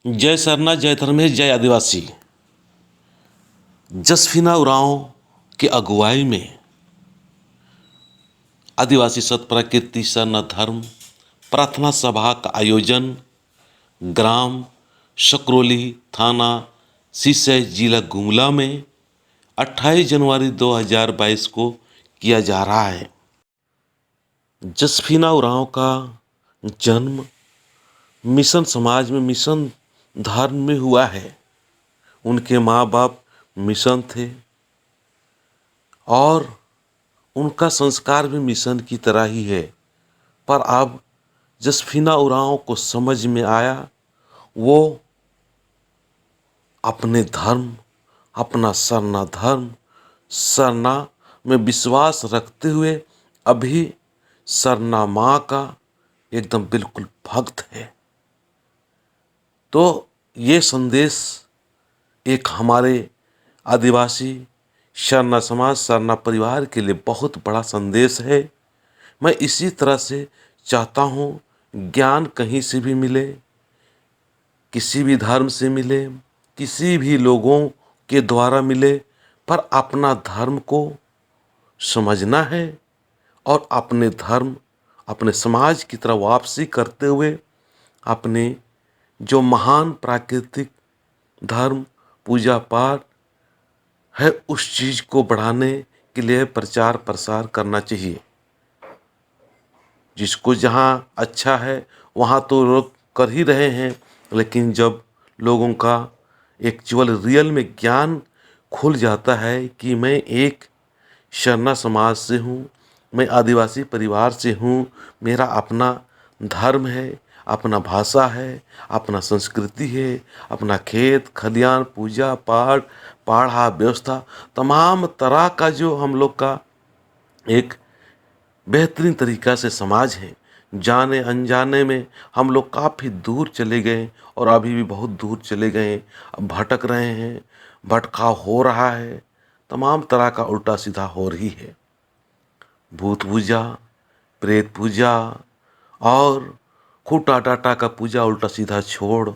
जय सरना, जय धर्मेश, जय आदिवासी। जसफिना उरांव की अगुवाई में आदिवासी सत प्रकृति सरना धर्म प्रार्थना सभा का आयोजन ग्राम सकरोली, थाना सिसई, जिला गुमला में 28 जनवरी 2022 को किया जा रहा है। जसफिना उरांव का जन्म मिशन समाज में, मिशन धर्म में हुआ है। उनके माँ बाप मिशन थे और उनका संस्कार भी मिशन की तरह ही है। पर अब जसफिना उरांव को समझ में आया, वो अपने धर्म, अपना सरना धर्म, सरना में विश्वास रखते हुए अभी सरना माँ का एकदम बिल्कुल भक्त है। तो ये संदेश एक हमारे आदिवासी सरना समाज, सरना परिवार के लिए बहुत बड़ा संदेश है। मैं इसी तरह से चाहता हूँ ज्ञान कहीं से भी मिले, किसी भी धर्म से मिले, किसी भी लोगों के द्वारा मिले, पर अपना धर्म को समझना है और अपने धर्म, अपने समाज की तरफ वापसी करते हुए अपने जो महान प्राकृतिक धर्म पूजा पाठ है उस चीज़ को बढ़ाने के लिए प्रचार प्रसार करना चाहिए। जिसको जहाँ अच्छा है वहाँ तो लोग कर ही रहे हैं, लेकिन जब लोगों का एक्चुअल रियल में ज्ञान खुल जाता है कि मैं एक सरना समाज से हूँ, मैं आदिवासी परिवार से हूँ, मेरा अपना धर्म है, अपना भाषा है, अपना संस्कृति है, अपना खेत खलियान, पूजा पाठ, पढ़ा व्यवस्था, तमाम तरह का जो हम लोग का एक बेहतरीन तरीक़ा से समाज है। जाने अनजाने में हम लोग काफ़ी दूर चले गए और अभी भी बहुत दूर चले गए, अब भटक रहे हैं, भटकाव हो रहा है, तमाम तरह का उल्टा सीधा हो रही है। भूत पूजा, प्रेत पूजा और खूटा टाटा का पूजा उल्टा सीधा छोड़,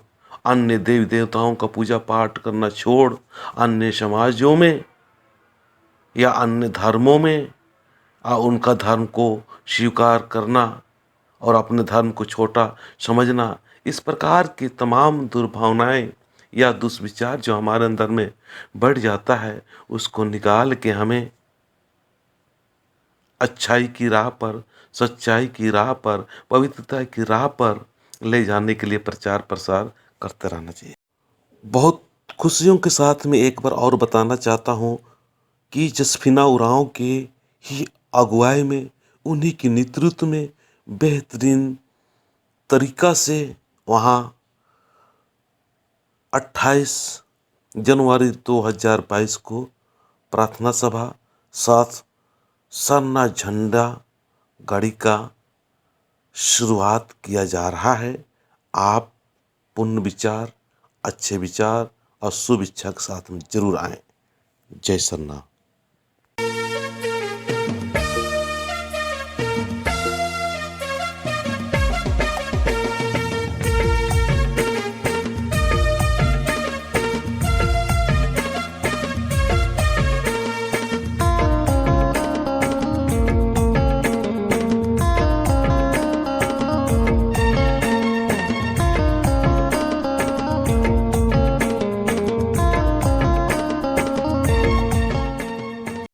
अन्य देवी देवताओं का पूजा पाठ करना छोड़, अन्य समाजों में या अन्य धर्मों में उनका धर्म को स्वीकार करना और अपने धर्म को छोटा समझना, इस प्रकार की तमाम दुर्भावनाएं या दुष्विचार जो हमारे अंदर में बढ़ जाता है, उसको निकाल के हमें अच्छाई की राह पर, सच्चाई की राह पर, पवित्रता की राह पर ले जाने के लिए प्रचार प्रसार करते रहना चाहिए। बहुत खुशियों के साथ में एक बार और बताना चाहता हूँ कि जसफिना उरांव के ही अगुवाई में, उन्हीं के नेतृत्व में बेहतरीन तरीक़ा से वहाँ 28 जनवरी 2022 को प्रार्थना सभा साथ सरना झंडा गाड़ी का शुरुआत किया जा रहा है। आप पुण्य विचार, अच्छे विचार और शुभ इच्छा के साथ में जरूर आएं। जय सरना।